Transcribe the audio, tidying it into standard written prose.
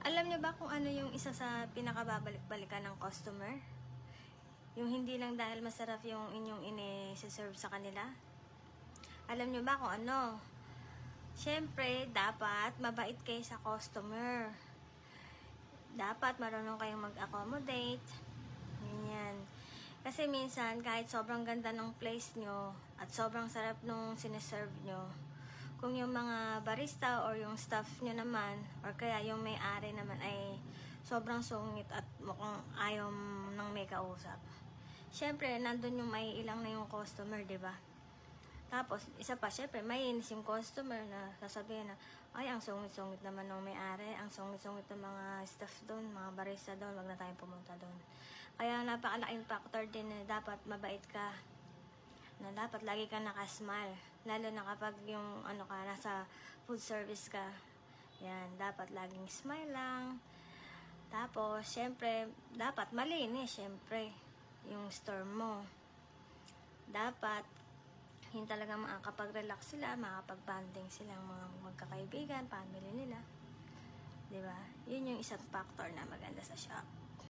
Alam niyo ba kung ano yung isa sa pinakababalik-balikan ng customer? Yung hindi lang dahil masarap yung inyong ini-serve sa kanila? Alam niyo ba kung ano? Siyempre, dapat mabait kayo sa customer. Dapat marunong kayong mag-accommodate. Ganyan. Kasi minsan, kahit sobrang ganda ng place nyo at sobrang sarap nung sineserve nyo, kung yung mga barista or yung staff nyo naman or kaya yung may-ari naman ay sobrang sungit at mukhang ayaw nang may kausap, syempre nandun yung may ilang na yung customer, diba? Tapos isa pa, syempre may inis yung customer na sasabihin na, ay ang sungit-sungit naman ng may-ari, ang sungit-sungit ng mga staff doon, mga barista doon, wag na tayong pumunta doon. Kaya napakalaking factor din na dapat mabait ka, na dapat lagi ka nakasmile, lalo na kapag yung ano ka, nasa food service ka. Yan, dapat laging smile lang. Tapos, syempre, dapat malinis, syempre, yung store mo. Dapat, yun talaga makakapag-relax sila, makakapag-banding silang mga magkakaibigan, family nila. Diba? Yun yung isang factor na maganda sa shop.